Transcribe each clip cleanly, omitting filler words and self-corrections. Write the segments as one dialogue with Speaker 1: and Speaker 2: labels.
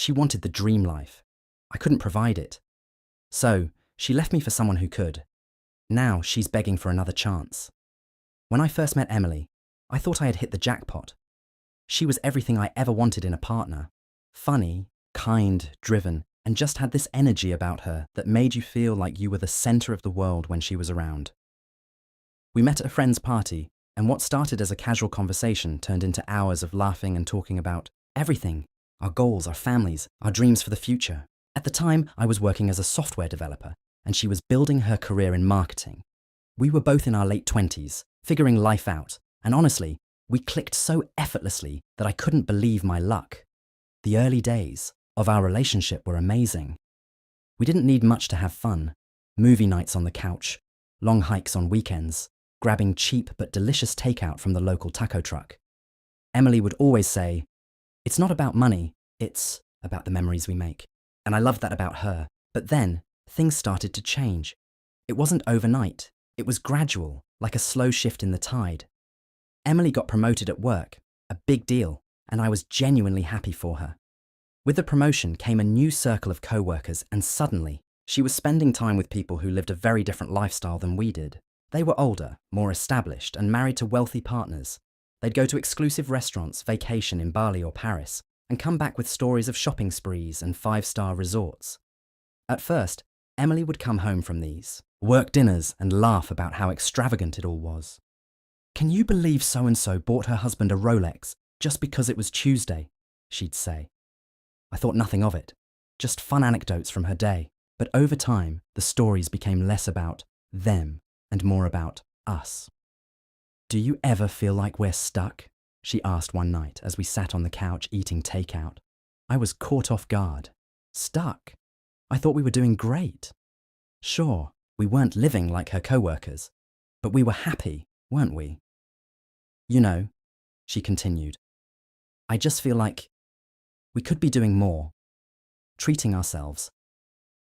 Speaker 1: She wanted the dream life. I couldn't provide it. So, she left me for someone who could. Now she's begging for another chance. When I first met Emily, I thought I had hit the jackpot. She was everything I ever wanted in a partner. Funny, kind, driven, and just had this energy about her that made you feel like you were the center of the world when she was around. We met at a friend's party, and what started as a casual conversation turned into hours of laughing and talking about everything. Our goals, our families, our dreams for the future. At the time, I was working as a software developer, and she was building her career in marketing. We were both in our late 20s, figuring life out, and honestly, we clicked so effortlessly that I couldn't believe my luck. The early days of our relationship were amazing. We didn't need much to have fun. Movie nights on the couch, long hikes on weekends, grabbing cheap but delicious takeout from the local taco truck. Emily would always say, "It's not about money, it's about the memories we make." And I loved that about her. But then, things started to change. It wasn't overnight. It was gradual, like a slow shift in the tide. Emily got promoted at work, a big deal, and I was genuinely happy for her. With the promotion came a new circle of co-workers, and suddenly, she was spending time with people who lived a very different lifestyle than we did. They were older, more established, and married to wealthy partners. They'd go to exclusive restaurants, vacation in Bali or Paris, and come back with stories of shopping sprees and 5-star resorts. At first, Emily would come home from these, work dinners, and laugh about how extravagant it all was. "Can you believe so-and-so bought her husband a Rolex just because it was Tuesday?" she'd say. I thought nothing of it, just fun anecdotes from her day. But over time, the stories became less about them and more about us. "Do you ever feel like we're stuck?" she asked one night as we sat on the couch eating takeout. I was caught off guard. Stuck? I thought we were doing great. Sure, we weren't living like her co-workers, but we were happy, weren't we? "You know," she continued, "I just feel like we could be doing more, treating ourselves,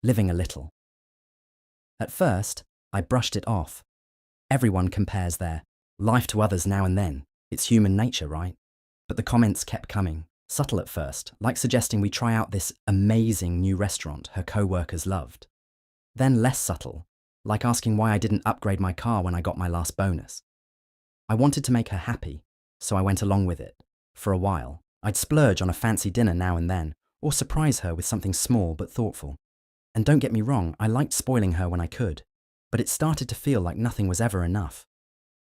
Speaker 1: living a little." At first, I brushed it off. Everyone compares their life to others now and then. It's human nature, right? But the comments kept coming, subtle at first, like suggesting we try out this amazing new restaurant her co-workers loved. Then less subtle, like asking why I didn't upgrade my car when I got my last bonus. I wanted to make her happy, so I went along with it. For a while, I'd splurge on a fancy dinner now and then, or surprise her with something small but thoughtful. And don't get me wrong, I liked spoiling her when I could, but it started to feel like nothing was ever enough.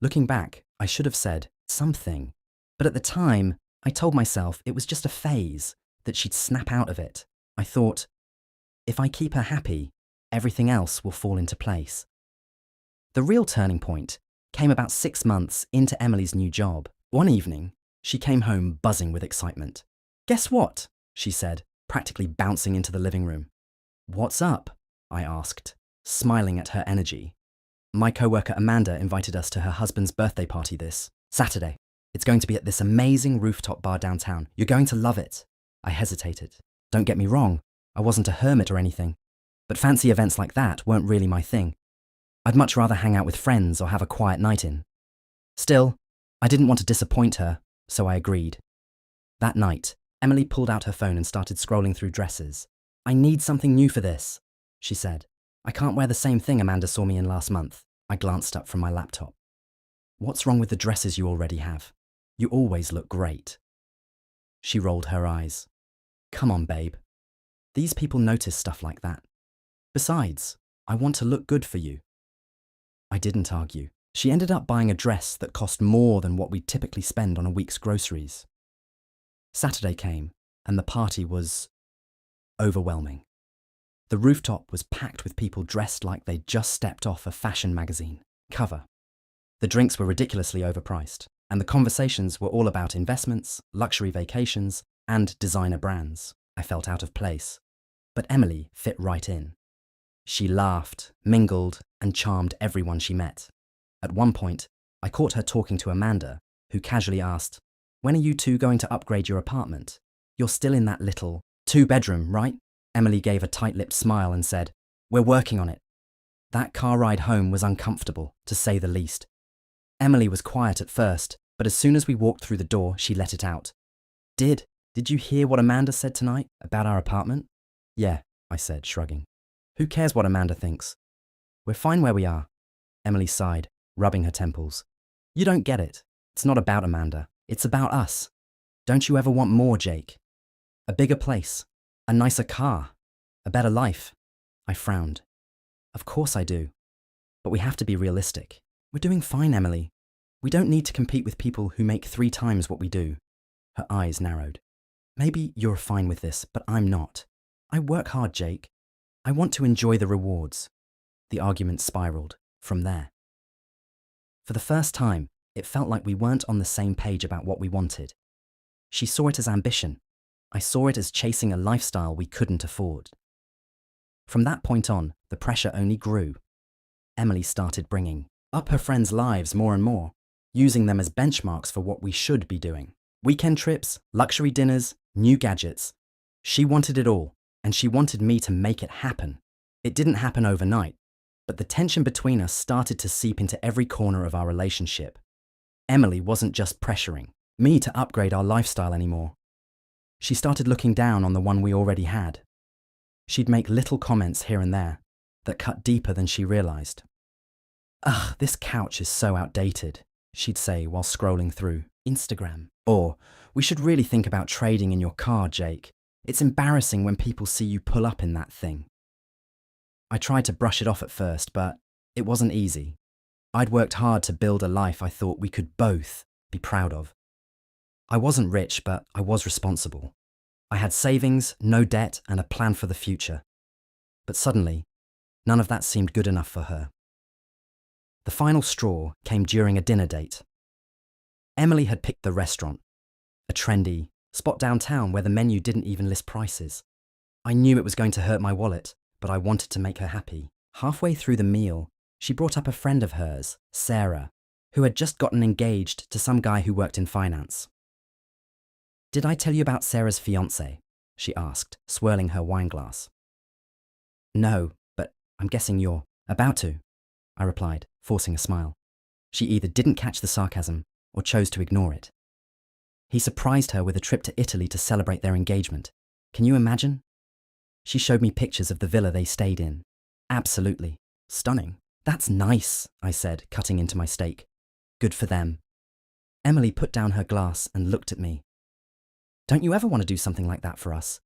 Speaker 1: Looking back, I should have said something, but at the time, I told myself it was just a phase, that she'd snap out of it. I thought, if I keep her happy, everything else will fall into place. The real turning point came about 6 months into Emily's new job. One evening, she came home buzzing with excitement. "Guess what?" she said, practically bouncing into the living room. "What's up?" I asked, smiling at her energy. "My co-worker Amanda invited us to her husband's birthday party this Saturday. It's going to be at this amazing rooftop bar downtown. You're going to love it." I hesitated. Don't get me wrong, I wasn't a hermit or anything, but fancy events like that weren't really my thing. I'd much rather hang out with friends or have a quiet night in. Still, I didn't want to disappoint her, so I agreed. That night, Emily pulled out her phone and started scrolling through dresses. "I need something new for this," she said. "I can't wear the same thing Amanda saw me in last month." I glanced up from my laptop. "What's wrong with the dresses you already have? You always look great." She rolled her eyes. "Come on, babe. These people notice stuff like that. Besides, I want to look good for you." I didn't argue. She ended up buying a dress that cost more than what we'd typically spend on a week's groceries. Saturday came, and the party was overwhelming. The rooftop was packed with people dressed like they'd just stepped off a fashion magazine cover. The drinks were ridiculously overpriced, and the conversations were all about investments, luxury vacations, and designer brands. I felt out of place, but Emily fit right in. She laughed, mingled, and charmed everyone she met. At one point, I caught her talking to Amanda, who casually asked, "When are you two going to upgrade your apartment? You're still in that little 2-bedroom, right?" Emily gave a tight-lipped smile and said, "We're working on it." That car ride home was uncomfortable, to say the least. Emily was quiet at first, but as soon as we walked through the door, she let it out. "Did Did you hear what Amanda said tonight about our apartment? Yeah, I said, shrugging. Who cares what Amanda thinks? We're fine where we are. Emily sighed, rubbing her temples. You don't get it. It's not about Amanda. It's about us. Don't you ever want more, Jake? A bigger place, a nicer car, a better life? I frowned. Of course I do. But we have to be realistic. We're doing fine, Emily. We don't need to compete with people who make 3 times what we do. Her eyes narrowed. Maybe you're fine with this, but I'm not. I work hard, Jake. I want to enjoy the rewards. The argument spiraled from there. For the first time, it felt like we weren't on the same page about what we wanted. She saw it as ambition. I saw it as chasing a lifestyle we couldn't afford. From that point on, the pressure only grew. Emily started bringing up her friends' lives more and more, using them as benchmarks for what we should be doing. Weekend trips, luxury dinners, new gadgets. She wanted it all, and she wanted me to make it happen. It didn't happen overnight, but the tension between us started to seep into every corner of our relationship. Emily wasn't just pressuring me to upgrade our lifestyle anymore. She started looking down on the one we already had. She'd make little comments here and there that cut deeper than she realized. Ugh, this couch is so outdated, she'd say while scrolling through Instagram. Or, we should really think about trading in your car, Jake. It's embarrassing when people see you pull up in that thing. I tried to brush it off at first, but it wasn't easy. I'd worked hard to build a life I thought we could both be proud of. I wasn't rich, but I was responsible. I had savings, no debt, and a plan for the future. But suddenly, none of that seemed good enough for her. The final straw came during a dinner date. Emily had picked the restaurant, a trendy spot downtown where the menu didn't even list prices. I knew it was going to hurt my wallet, but I wanted to make her happy. Halfway through the meal, she brought up a friend of hers, Sarah, who had just gotten engaged to some guy who worked in finance. Did I tell you about Sarah's fiancé? She asked, swirling her wine glass. No, but I'm guessing you're about to, I replied, forcing a smile. She either didn't catch the sarcasm or chose to ignore it. He surprised her with a trip to Italy to celebrate their engagement. Can you imagine? She showed me pictures of the villa they stayed in. Absolutely. Stunning. That's nice, I said, cutting into my steak. Good for them. Emily put down her glass and looked at me. Don't you ever want to do something like that for us?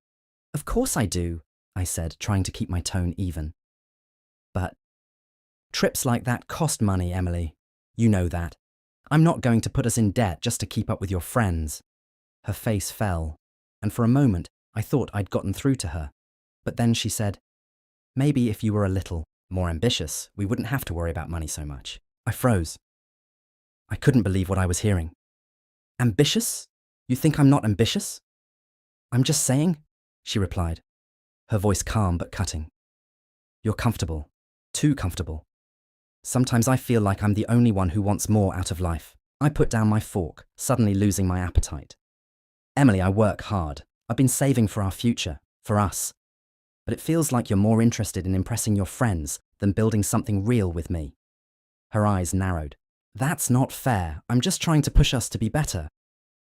Speaker 1: Of course I do, I said, trying to keep my tone even. But trips like that cost money, Emily. You know that. I'm not going to put us in debt just to keep up with your friends. Her face fell, and for a moment I thought I'd gotten through to her. But then she said, maybe if you were a little more ambitious, we wouldn't have to worry about money so much. I froze. I couldn't believe what I was hearing. Ambitious? You think I'm not ambitious? I'm just saying, she replied, her voice calm but cutting. You're comfortable. Too comfortable. Sometimes I feel like I'm the only one who wants more out of life. I put down my fork, suddenly losing my appetite. Emily, I work hard. I've been saving for our future, for us. But it feels like you're more interested in impressing your friends than building something real with me. Her eyes narrowed. That's not fair. I'm just trying to push us to be better.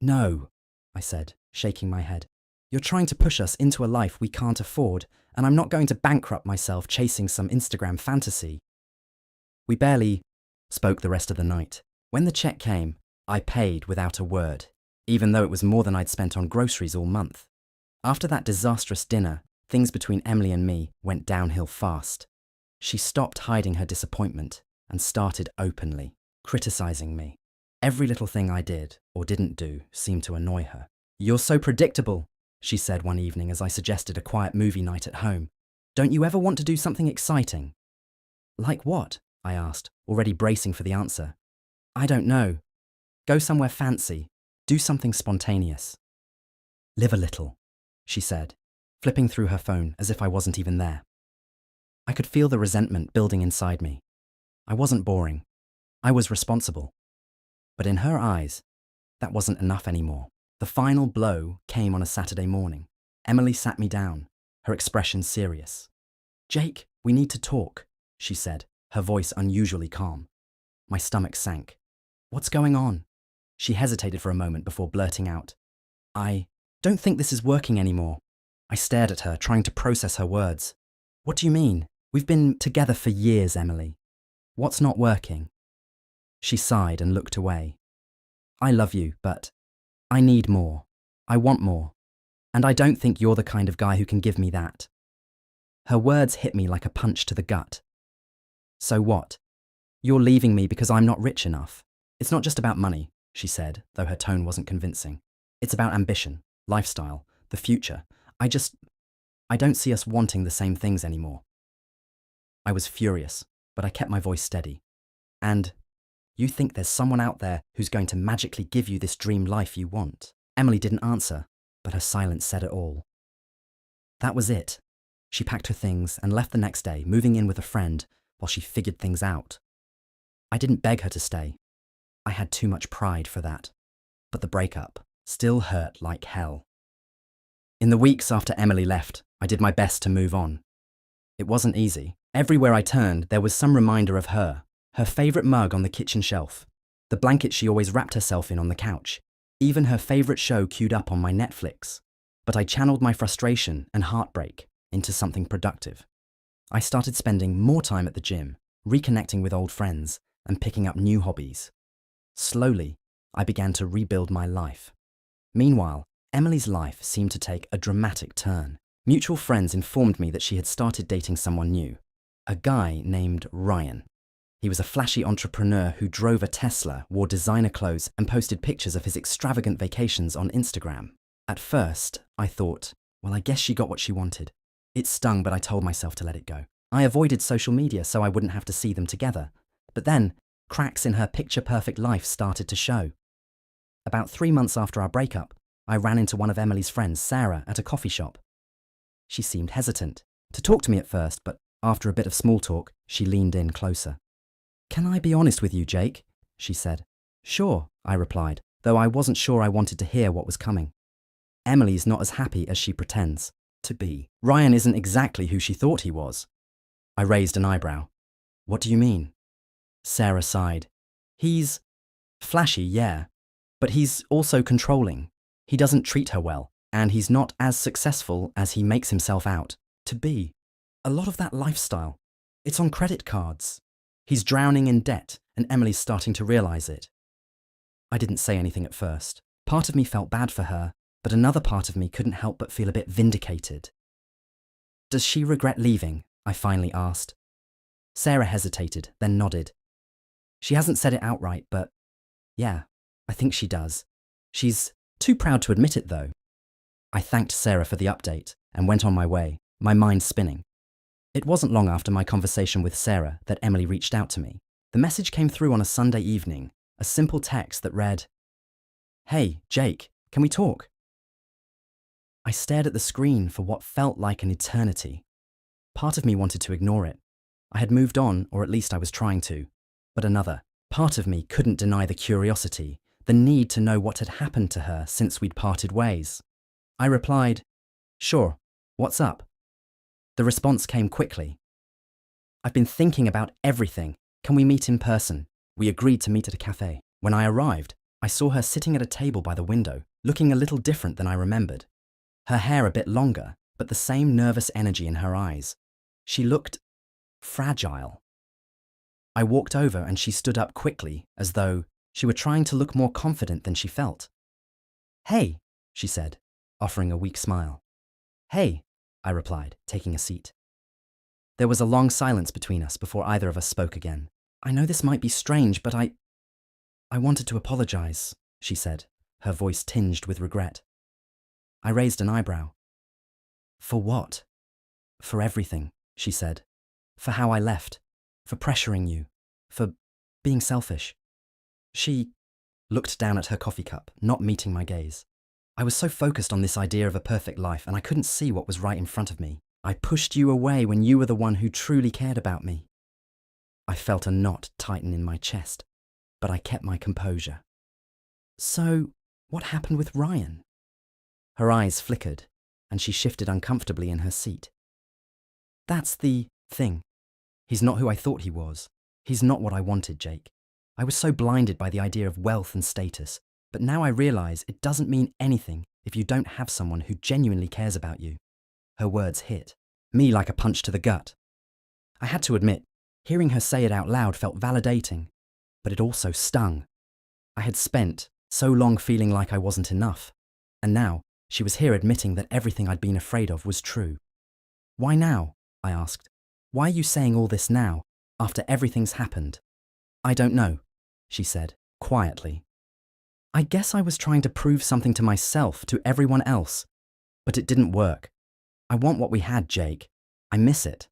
Speaker 1: No, I said, shaking my head. You're trying to push us into a life we can't afford, and I'm not going to bankrupt myself chasing some Instagram fantasy. We barely spoke the rest of the night. When the check came, I paid without a word, even though it was more than I'd spent on groceries all month. After that disastrous dinner, things between Emily and me went downhill fast. She stopped hiding her disappointment and started openly criticizing me. Every little thing I did or didn't do seemed to annoy her. You're so predictable, she said one evening as I suggested a quiet movie night at home. Don't you ever want to do something exciting? Like what? I asked, already bracing for the answer. I don't know. Go somewhere fancy. Do something spontaneous. Live a little, she said, flipping through her phone as if I wasn't even there. I could feel the resentment building inside me. I wasn't boring. I was responsible. But in her eyes, that wasn't enough anymore. The final blow came on a Saturday morning. Emily sat me down, her expression serious. Jake, we need to talk, she said, her voice unusually calm. My stomach sank. What's going on? She hesitated for a moment before blurting out. I Don't think this is working anymore. I stared at her, trying to process her words. What do you mean? We've been together for years, Emily. What's not working? She sighed and looked away. I love you, but I need more. I want more. And I don't think you're the kind of guy who can give me that. Her words hit me like a punch to the gut. So what? You're leaving me because I'm not rich enough. It's not just about money, she said, though her tone wasn't convincing. It's about ambition, lifestyle, the future. I don't see us wanting the same things anymore. I was furious, but I kept my voice steady. And you think there's someone out there who's going to magically give you this dream life you want? Emily didn't answer, but her silence said it all. That was it. She packed her things and left the next day, moving in with a friend while she figured things out. I didn't beg her to stay. I had too much pride for that. But the breakup still hurt like hell. In the weeks after Emily left, I did my best to move on. It wasn't easy. Everywhere I turned, there was some reminder of her favourite mug on the kitchen shelf, the blanket she always wrapped herself in on the couch, even her favourite show queued up on my Netflix. But I channeled my frustration and heartbreak into something productive. I started spending more time at the gym, reconnecting with old friends, and picking up new hobbies. Slowly, I began to rebuild my life. Meanwhile, Emily's life seemed to take a dramatic turn. Mutual friends informed me that she had started dating someone new, a guy named Ryan. He was a flashy entrepreneur who drove a Tesla, wore designer clothes, and posted pictures of his extravagant vacations on Instagram. At first, I thought, well, I guess she got what she wanted. It stung, but I told myself to let it go. I avoided social media so I wouldn't have to see them together. But then, cracks in her picture-perfect life started to show. About 3 months after our breakup, I ran into one of Emily's friends, Sarah, at a coffee shop. She seemed hesitant to talk to me at first, but after a bit of small talk, she leaned in closer. Can I be honest with you, Jake? She said. Sure, I replied, though I wasn't sure I wanted to hear what was coming. Emily's not as happy as she pretends to be. Ryan isn't exactly who she thought he was. I raised an eyebrow. What do you mean? Sarah sighed. He's flashy, yeah, but he's also controlling. He doesn't treat her well, and he's not as successful as he makes himself out to be. A lot of that lifestyle, it's on credit cards. He's drowning in debt, and Emily's starting to realize it. I didn't say anything at first. Part of me felt bad for her, but another part of me couldn't help but feel a bit vindicated. Does she regret leaving? I finally asked. Sarah hesitated, then nodded. She hasn't said it outright, but yeah, I think she does. She's too proud to admit it, though. I thanked Sarah for the update and went on my way, my mind spinning. It wasn't long after my conversation with Sarah that Emily reached out to me. The message came through on a Sunday evening, a simple text that read, "Hey, Jake, can we talk?" I stared at the screen for what felt like an eternity. Part of me wanted to ignore it. I had moved on, or at least I was trying to. But another part of me couldn't deny the curiosity, the need to know what had happened to her since we'd parted ways. I replied, "Sure, what's up?" The response came quickly. "I've been thinking about everything. Can we meet in person?" We agreed to meet at a cafe. When I arrived, I saw her sitting at a table by the window, looking a little different than I remembered. Her hair a bit longer, but the same nervous energy in her eyes. She looked fragile. I walked over and she stood up quickly, as though she were trying to look more confident than she felt. "Hey," she said, offering a weak smile. "Hey," I replied, taking a seat. There was a long silence between us before either of us spoke again. "I know this might be strange, but I wanted to apologize," she said, her voice tinged with regret. I raised an eyebrow. "For what?" "For everything," she said. "For how I left. For pressuring you. For being selfish." She looked down at her coffee cup, not meeting my gaze. I was so focused on this idea of a perfect life, and I couldn't see what was right in front of me. "I pushed you away when you were the one who truly cared about me." I felt a knot tighten in my chest, but I kept my composure. "So, what happened with Ryan?" Her eyes flickered, and she shifted uncomfortably in her seat. "That's the thing. He's not who I thought he was. He's not what I wanted, Jake. I was so blinded by the idea of wealth and status, but now I realize it doesn't mean anything if you don't have someone who genuinely cares about you. Her words hit me like a punch to the gut. I had to admit, hearing her say it out loud felt validating, but it also stung. I had spent so long feeling like I wasn't enough, and now she was here admitting that everything I'd been afraid of was true. Why now? I asked. Why are you saying all this now, after everything's happened? I don't know, she said, quietly. I guess I was trying to prove something to myself, to everyone else, but it didn't work. I want what we had, Jake. I miss it.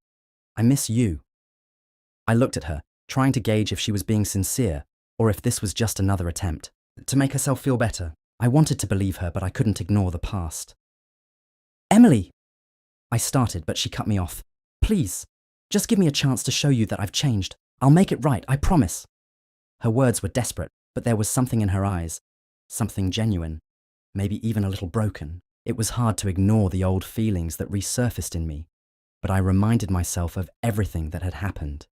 Speaker 1: I miss you. I looked at her, trying to gauge if she was being sincere or if this was just another attempt to make herself feel better. I wanted to believe her, but I couldn't ignore the past. Emily! I started, but she cut me off. Please, just give me a chance to show you that I've changed. I'll make it right, I promise. Her words were desperate, but there was something in her eyes, something genuine, maybe even a little broken. It was hard to ignore the old feelings that resurfaced in me, but I reminded myself of everything that had happened.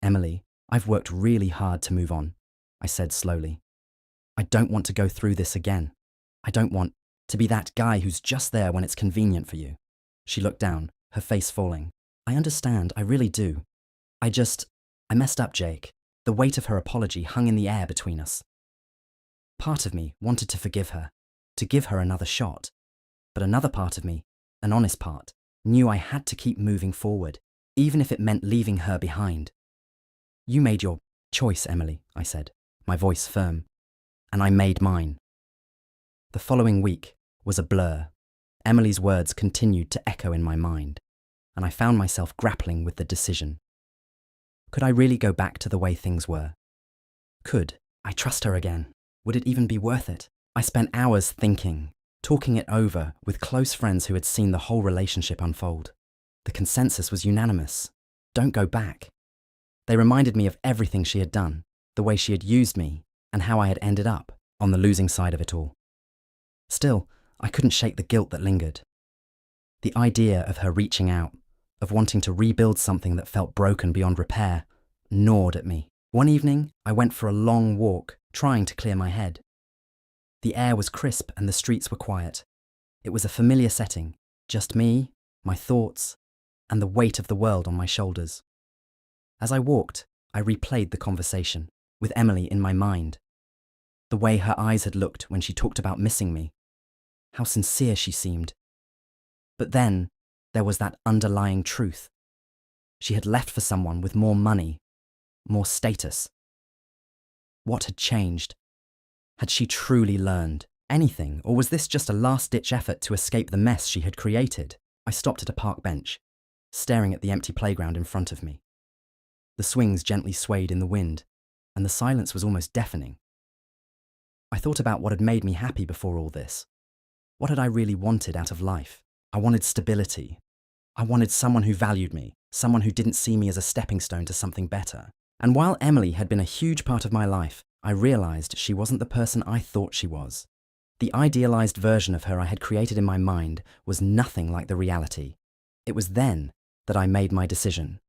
Speaker 1: Emily, I've worked really hard to move on, I said slowly. I don't want to go through this again. I don't want to be that guy who's just there when it's convenient for you. She looked down, her face falling. I understand, I really do. I messed up, Jake. The weight of her apology hung in the air between us. Part of me wanted to forgive her, to give her another shot. But another part of me, an honest part, knew I had to keep moving forward, even if it meant leaving her behind. You made your choice, Emily, I said, my voice firm, and I made mine. The following week was a blur. Emily's words continued to echo in my mind, and I found myself grappling with the decision. Could I really go back to the way things were? Could I trust her again? Would it even be worth it? I spent hours thinking, talking it over with close friends who had seen the whole relationship unfold. The consensus was unanimous. Don't go back. They reminded me of everything she had done, the way she had used me, and how I had ended up on the losing side of it all. Still, I couldn't shake the guilt that lingered. The idea of her reaching out, of wanting to rebuild something that felt broken beyond repair, gnawed at me. One evening, I went for a long walk, trying to clear my head. The air was crisp and the streets were quiet. It was a familiar setting, just me, my thoughts, and the weight of the world on my shoulders. As I walked, I replayed the conversation, with Emily in my mind. The way her eyes had looked when she talked about missing me. How sincere she seemed. But then, there was that underlying truth. She had left for someone with more money, more status. What had changed? Had she truly learned anything, or was this just a last-ditch effort to escape the mess she had created? I stopped at a park bench, staring at the empty playground in front of me. The swings gently swayed in the wind, and the silence was almost deafening. I thought about what had made me happy before all this. What had I really wanted out of life? I wanted stability. I wanted someone who valued me, someone who didn't see me as a stepping stone to something better. And while Emily had been a huge part of my life, I realized she wasn't the person I thought she was. The idealized version of her I had created in my mind was nothing like the reality. It was then that I made my decision.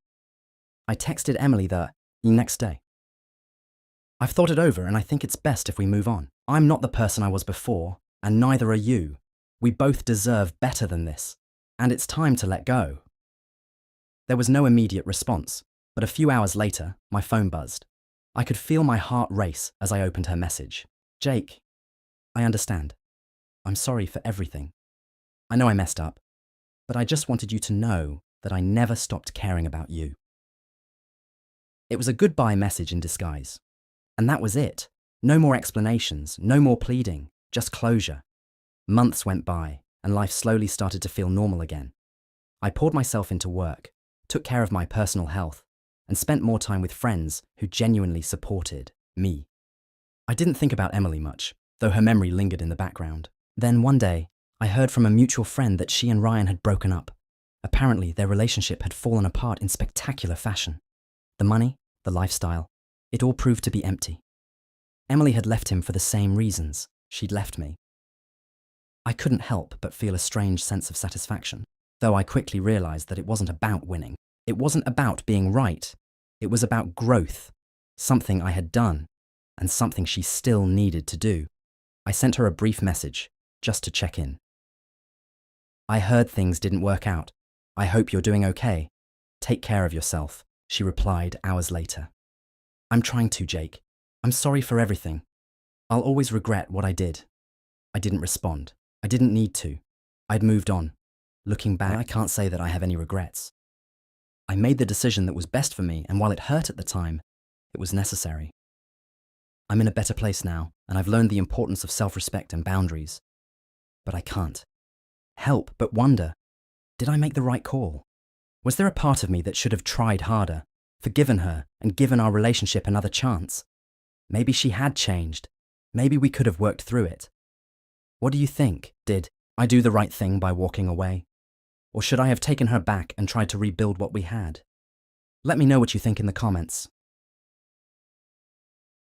Speaker 1: I texted Emily the next day. I've thought it over and I think it's best if we move on. I'm not the person I was before, and neither are you. We both deserve better than this, and it's time to let go. There was no immediate response, but a few hours later, my phone buzzed. I could feel my heart race as I opened her message. Jake, I understand. I'm sorry for everything. I know I messed up, but I just wanted you to know that I never stopped caring about you. It was a goodbye message in disguise. And that was it. No more explanations, no more pleading, just closure. Months went by, and life slowly started to feel normal again. I poured myself into work, took care of my personal health, and spent more time with friends who genuinely supported me. I didn't think about Emily much, though her memory lingered in the background. Then one day, I heard from a mutual friend that she and Ryan had broken up. Apparently, their relationship had fallen apart in spectacular fashion. The money, the lifestyle, it all proved to be empty. Emily had left him for the same reasons she'd left me. I couldn't help but feel a strange sense of satisfaction, though I quickly realized that it wasn't about winning. It wasn't about being right. It was about growth, something I had done, and something she still needed to do. I sent her a brief message, just to check in. I heard things didn't work out. I hope you're doing okay. Take care of yourself, she replied hours later. I'm trying to, Jake. I'm sorry for everything. I'll always regret what I did. I didn't respond. I didn't need to. I'd moved on. Looking back, I can't say that I have any regrets. I made the decision that was best for me, and while it hurt at the time, it was necessary. I'm in a better place now, and I've learned the importance of self-respect and boundaries. But I can't help but wonder, did I make the right call? Was there a part of me that should have tried harder, forgiven her, and given our relationship another chance? Maybe she had changed. Maybe we could have worked through it. What do you think? Did I do the right thing by walking away? Or should I have taken her back and tried to rebuild what we had? Let me know what you think in the comments.